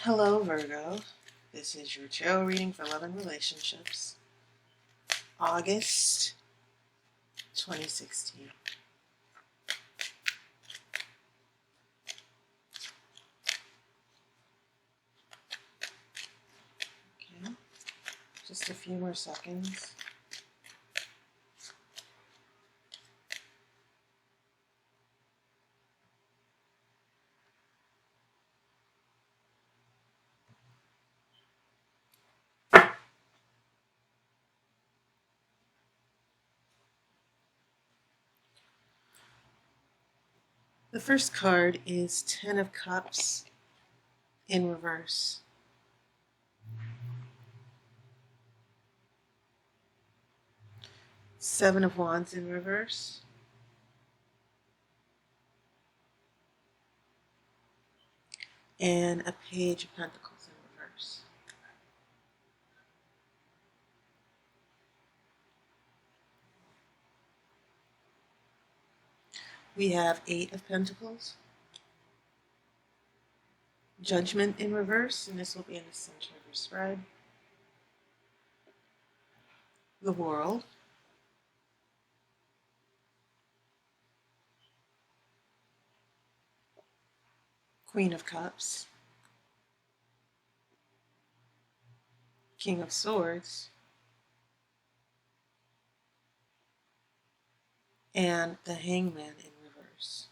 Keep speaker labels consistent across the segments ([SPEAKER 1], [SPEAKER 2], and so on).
[SPEAKER 1] Hello, Virgo. This is your tarot reading for love and relationships, August 2016. Okay, just a few more seconds. The first card is Ten of Cups in reverse. Seven of Wands in reverse. And a Page of Pentacles in reverse. We have Eight of Pentacles. Judgment in reverse, and this will be in the center of your spread. The World. Queen of Cups. King of Swords. And the Hangman in reverse.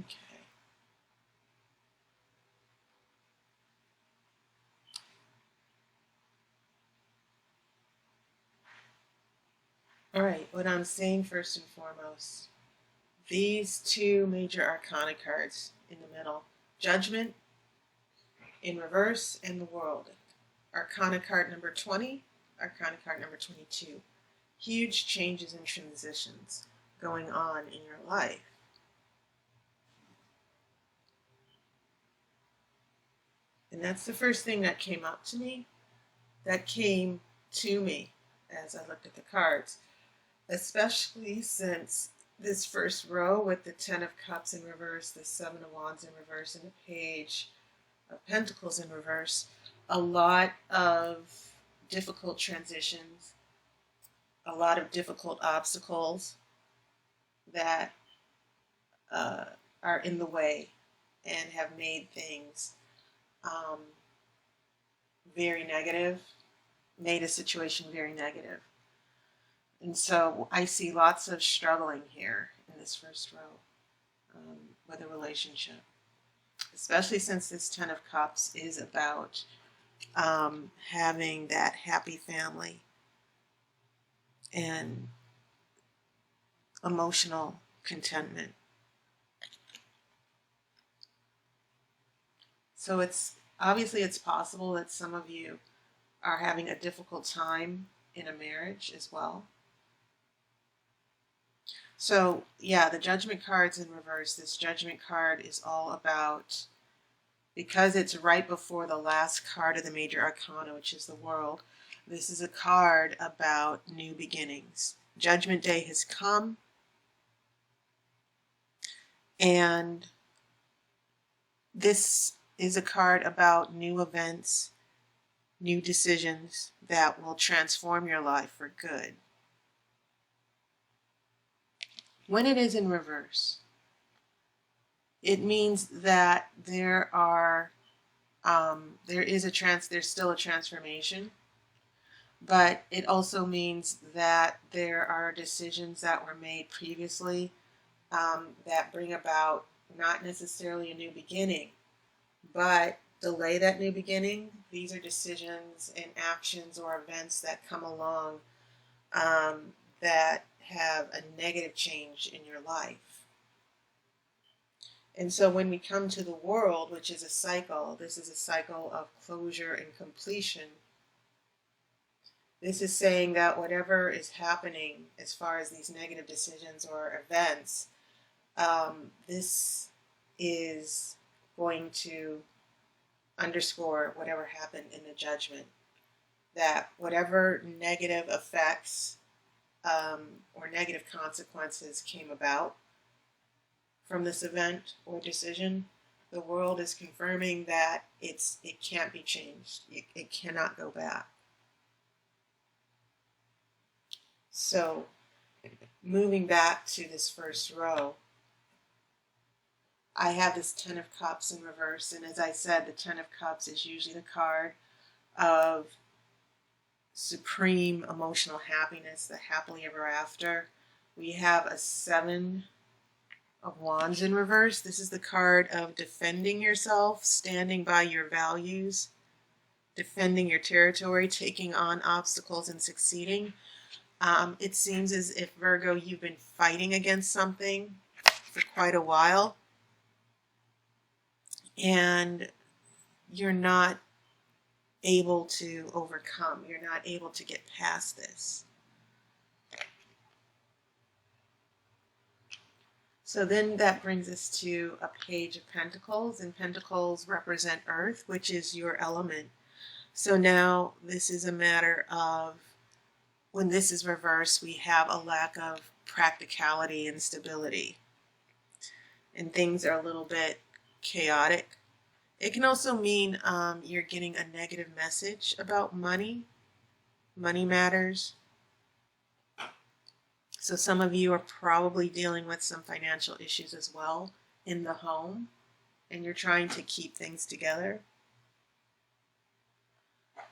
[SPEAKER 1] Okay. All right, what I'm saying first and foremost, these two major arcana cards in the middle, Judgment in reverse and the World. Arcana card number 20, Arcana card number 22. Huge changes and transitions going on in your life. And that's the first thing that came up to me, that came to me as I looked at the cards, especially since this first row with the Ten of Cups in reverse, the Seven of Wands in reverse, and the Page of Pentacles in reverse. A lot of difficult transitions, a lot of difficult obstacles that are in the way and have made things very negative, made a situation very negative. And so I see lots of struggling here in this first row with a relationship, especially since this Ten of Cups is about having that happy family and emotional contentment. So it's possible that some of you are having a difficult time in a marriage as well. So yeah, the Judgment card's in reverse. This Judgment card is all about, because it's right before the last card of the major arcana, which is the World, this is a card about new beginnings. Judgment Day has come, and this is a card about new events, new decisions that will transform your life for good. When it is in reverse, it means that there's still a transformation, but it also means that there are decisions that were made previously that bring about not necessarily a new beginning, but delay that new beginning. These are decisions and actions or events that come along that have a negative change in your life. And so when we come to the World, which is a cycle, this is a cycle of closure and completion. This is saying that whatever is happening as far as these negative decisions or events, this is going to underscore whatever happened in the Judgment. That whatever negative effects or negative consequences came about, from this event or decision, the world is confirming that it can't be changed. It cannot go back. So moving back to this first row, I have this Ten of Cups in reverse, and as I said, the Ten of Cups is usually the card of supreme emotional happiness, the happily ever after. We have a Seven of Wands in reverse. This is the card of defending yourself, standing by your values, defending your territory, taking on obstacles and succeeding. It seems as if, Virgo, you've been fighting against something for quite a while, and you're not able to overcome. You're not able to get past this. So then that brings us to a Page of Pentacles, and Pentacles represent Earth, which is your element. So now this is a matter of, when this is reversed, we have a lack of practicality and stability, and things are a little bit chaotic. It can also mean you're getting a negative message about money matters. So some of you are probably dealing with some financial issues as well in the home, and you're trying to keep things together.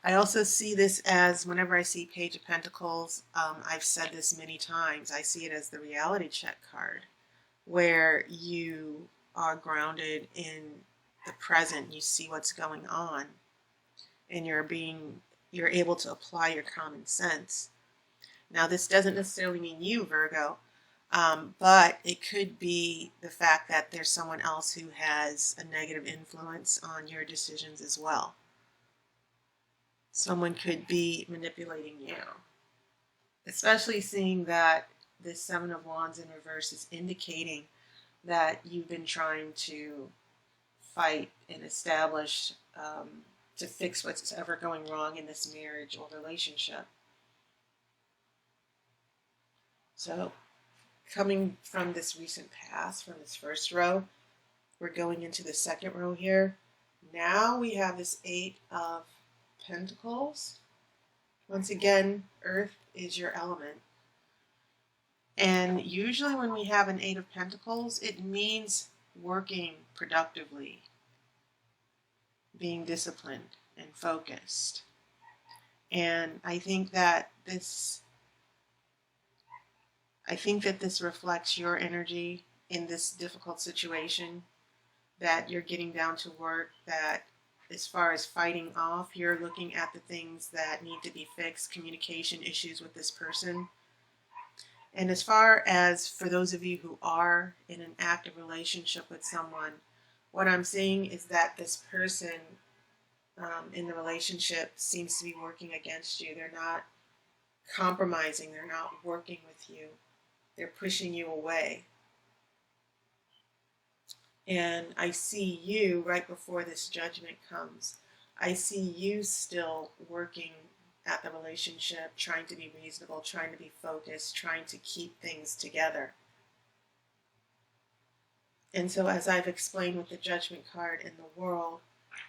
[SPEAKER 1] I also see this as, whenever I see Page of Pentacles, I've said this many times, I see it as the reality check card, where you are grounded in the present, you see what's going on, and you're able to apply your common sense. Now, this doesn't necessarily mean you, Virgo, but it could be the fact that there's someone else who has a negative influence on your decisions as well. Someone could be manipulating you, especially seeing that this Seven of Wands in reverse is indicating that you've been trying to fight and establish to fix what's ever going wrong in this marriage or relationship. So coming from this recent past, from this first row, we're going into the second row here. Now we have this Eight of Pentacles. Once again, Earth is your element. And usually when we have an Eight of Pentacles, it means working productively, being disciplined and focused. And I think that this reflects your energy in this difficult situation, that you're getting down to work, that as far as fighting off, you're looking at the things that need to be fixed, communication issues with this person. And as far as for those of you who are in an active relationship with someone, what I'm seeing is that this person in the relationship seems to be working against you. They're not compromising. They're not working with you. They're pushing you away. And I see you, right before this judgment comes, I see you still working at the relationship, trying to be reasonable, trying to be focused, trying to keep things together. And so, as I've explained with the Judgment card in the world,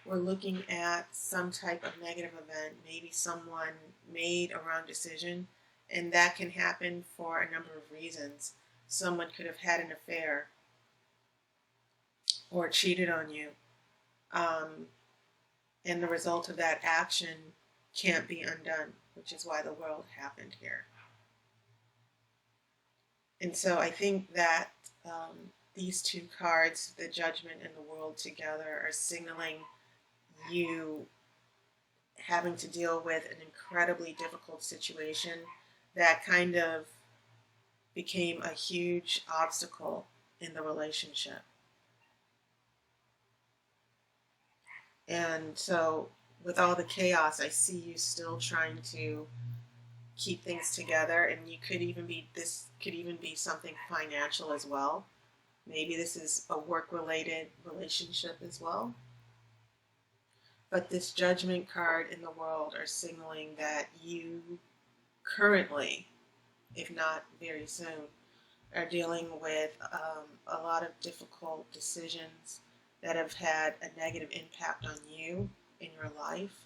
[SPEAKER 1] we're looking at some type of negative event. Maybe someone made a wrong decision, and that can happen for a number of reasons. Someone could have had an affair or cheated on you, and the result of that action can't be undone, which is why the world happened here. And so I think that these two cards, the Judgment and the World together, are signaling you having to deal with an incredibly difficult situation that kind of became a huge obstacle in the relationship. And so with all the chaos, I see you still trying to keep things together, and this could even be something financial as well. Maybe this is a work-related relationship as well. But this Judgment card in the world are signaling that you currently, if not very soon, are dealing with a lot of difficult decisions that have had a negative impact on you in your life.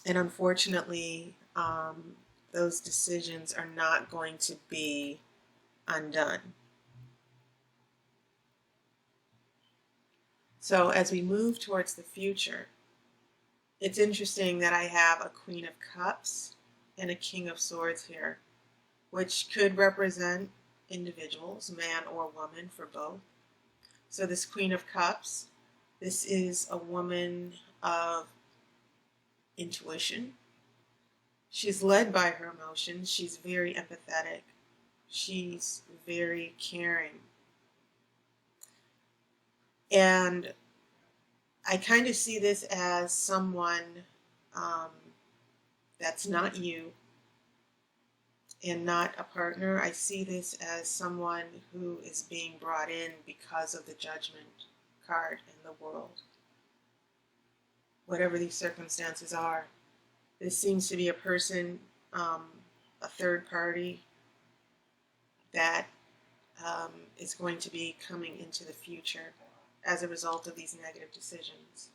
[SPEAKER 1] And unfortunately, those decisions are not going to be undone. So as we move towards the future, it's interesting that I have a Queen of Cups and a King of Swords here, which could represent individuals, man or woman, for both. So this Queen of Cups, this is a woman of intuition. She's led by her emotions. She's very empathetic. She's very caring. And I kind of see this as someone that's not you and not a partner. I see this as someone who is being brought in because of the Judgment card in the world. Whatever these circumstances are, this seems to be a person, a third party, that is going to be coming into the future as a result of these negative decisions.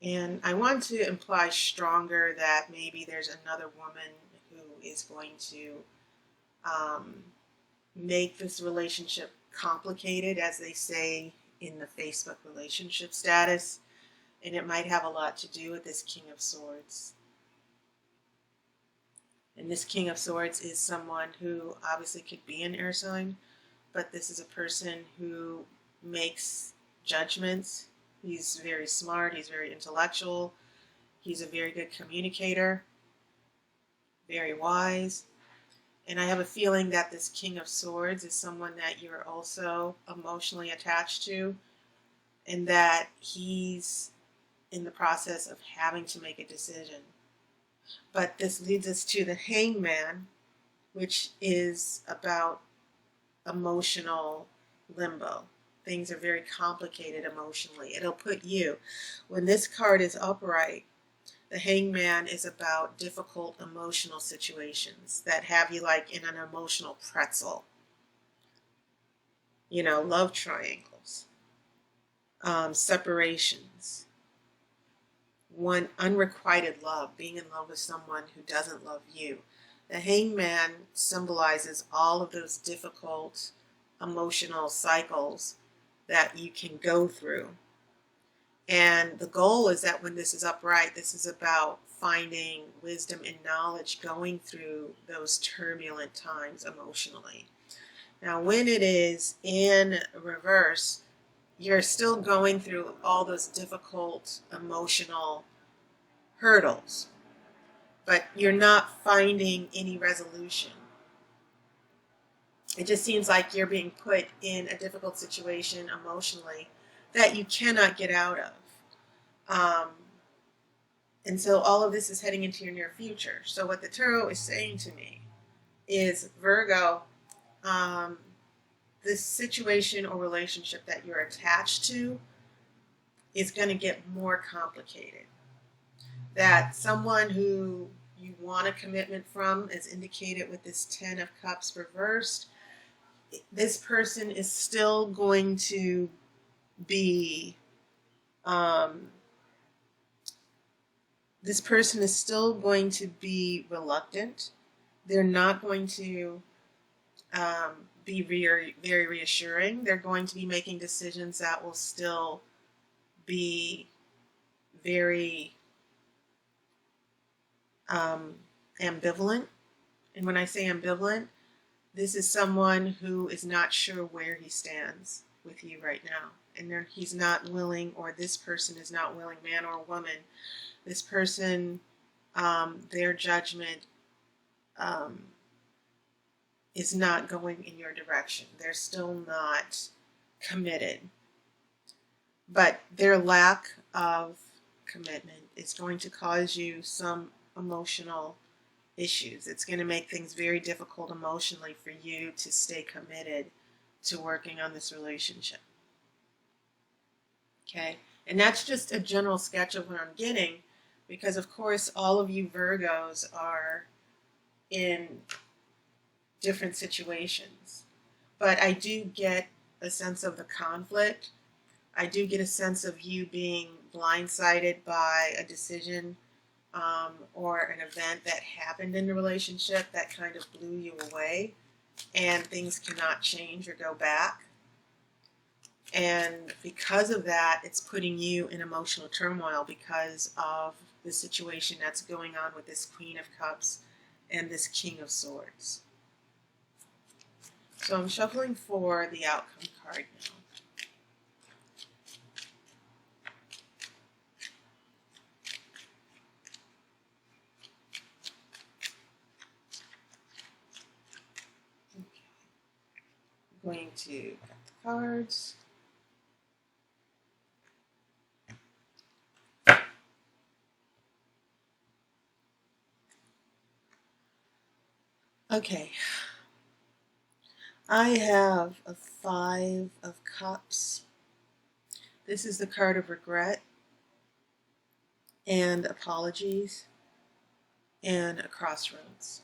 [SPEAKER 1] And I want to imply stronger that maybe there's another woman who is going to make this relationship complicated, as they say in the Facebook relationship status. And it might have a lot to do with this King of Swords. And this King of Swords is someone who obviously could be an air sign, but this is a person who makes judgments. He's very smart, he's very intellectual, he's a very good communicator, very wise. And I have a feeling that this King of Swords is someone that you're also emotionally attached to, and that he's in the process of having to make a decision. But this leads us to the Hangman, which is about emotional limbo. Things are very complicated emotionally. It'll put you, when this card is upright, the Hangman is about difficult emotional situations that have you like in an emotional pretzel. You know, love triangles, separations, one unrequited love, being in love with someone who doesn't love you. The Hangman symbolizes all of those difficult emotional cycles that you can go through. And the goal is that when this is upright, this is about finding wisdom and knowledge going through those turbulent times emotionally. Now, when it is in reverse, you're still going through all those difficult emotional hurdles, but you're not finding any resolution. It just seems like you're being put in a difficult situation emotionally that you cannot get out of. And so all of this is heading into your near future. So what the tarot is saying to me is, Virgo, this situation or relationship that you're attached to is going to get more complicated. That someone who you want a commitment from, as indicated with this Ten of Cups reversed, this person is still going to be reluctant. They're not going to be very, very reassuring. They're going to be making decisions that will still be very ambivalent. And when I say ambivalent, this is someone who is not sure where he stands with you right now. And he's not willing, or this person is not willing, man or woman. This person, their judgment is not going in your direction. They're still not committed. But their lack of commitment is going to cause you some emotional issues. It's going to make things very difficult emotionally for you to stay committed to working on this relationship. Okay? And that's just a general sketch of what I'm getting, because of course all of you Virgos are in different situations. But I do get a sense of the conflict. I do get a sense of you being blindsided by a decision or an event that happened in the relationship that kind of blew you away, and things cannot change or go back. And because of that, it's putting you in emotional turmoil because of the situation that's going on with this Queen of Cups and this King of Swords. So I'm shuffling for the outcome card now. I'm going to cut the cards. Okay. I have a 5 of Cups. This is the card of regret and apologies and a crossroads.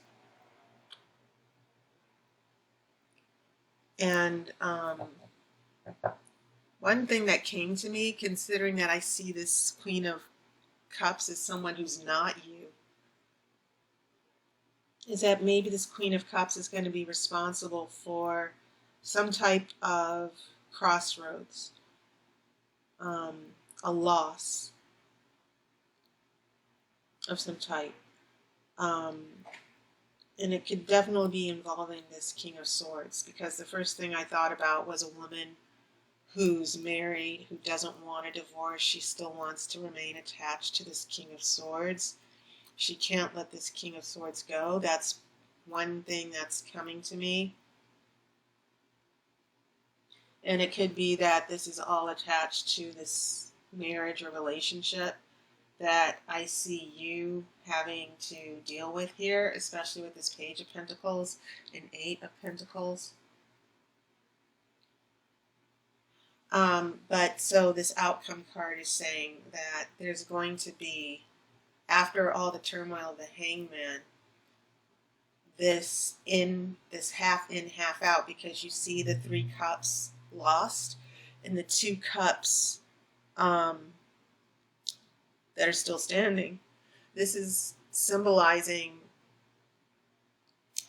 [SPEAKER 1] And one thing that came to me, considering that I see this Queen of Cups as someone who's not you, is that maybe this Queen of Cups is going to be responsible for some type of crossroads, a loss of some type. And it could definitely be involving this King of Swords, because the first thing I thought about was a woman who's married, who doesn't want a divorce. She still wants to remain attached to this King of Swords. She can't let this King of Swords go. That's one thing that's coming to me. And it could be that this is all attached to this marriage or relationship that I see you having to deal with here, especially with this Page of Pentacles and 8 of Pentacles. But so this outcome card is saying that there's going to be, after all the turmoil of the Hangman, this half in, half out, because you see the 3 cups lost and the 2 cups that are still standing. This is symbolizing,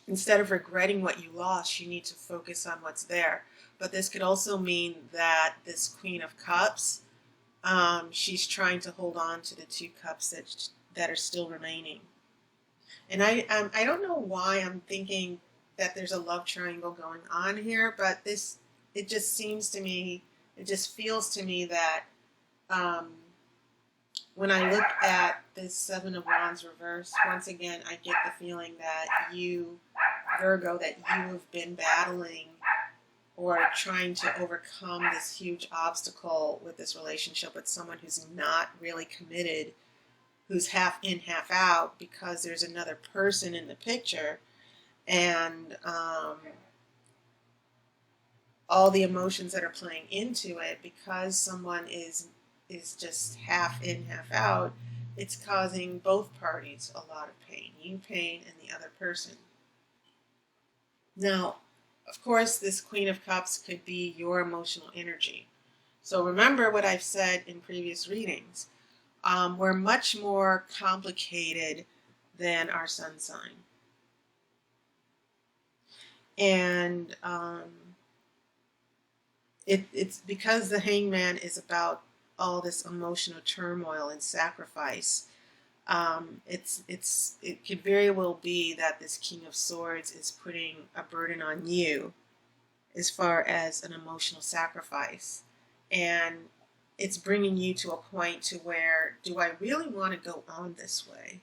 [SPEAKER 1] instead of regretting what you lost, you need to focus on what's there. But this could also mean that this Queen of Cups, she's trying to hold on to the 2 cups that are still remaining. And I don't know why I'm thinking that there's a love triangle going on here, but it just seems to me, it just feels to me that when I look at this 7 of Wands reverse, once again, I get the feeling that you, Virgo, that you have been battling or trying to overcome this huge obstacle with this relationship with someone who's not really committed, who's half in, half out, because there's another person in the picture, and all the emotions that are playing into it, because someone is just half in, half out, it's causing both parties a lot of pain. You pain and the other person. Now, of course, this Queen of Cups could be your emotional energy. So remember what I've said in previous readings. We're much more complicated than our sun sign. And it's because the Hangman is about all this emotional turmoil and sacrifice. It could very well be that this King of Swords is putting a burden on you as far as an emotional sacrifice, and it's bringing you to a point to where, do I really want to go on this way?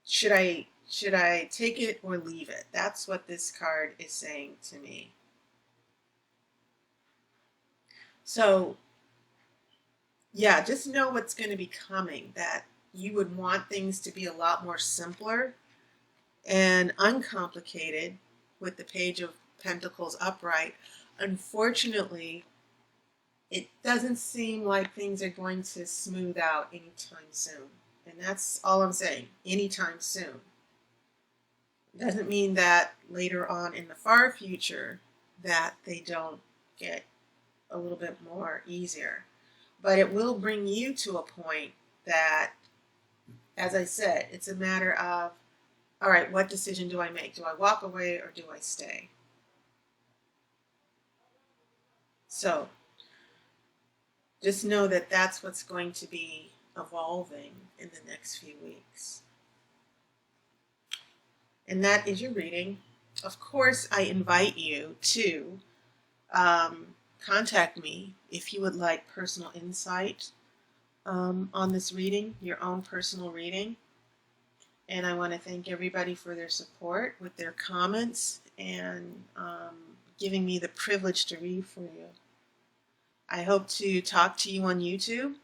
[SPEAKER 1] Should I take it or leave it? That's what this card is saying to me. So yeah, just know what's going to be coming, that you would want things to be a lot more simpler and uncomplicated with the Page of Pentacles upright. Unfortunately, it doesn't seem like things are going to smooth out anytime soon. And that's all I'm saying, anytime soon. Doesn't mean that later on in the far future that they don't get a little bit more easier. But it will bring you to a point that, as I said, it's a matter of, all right, what decision do I make? Do I walk away or do I stay? So just know that that's what's going to be evolving in the next few weeks. And that is your reading. Of course, I invite you to contact me if you would like personal insight on this reading, your own personal reading. And I want to thank everybody for their support with their comments and giving me the privilege to read for you. I hope to talk to you on YouTube,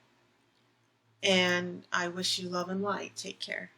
[SPEAKER 1] and I wish you love and light. Take care.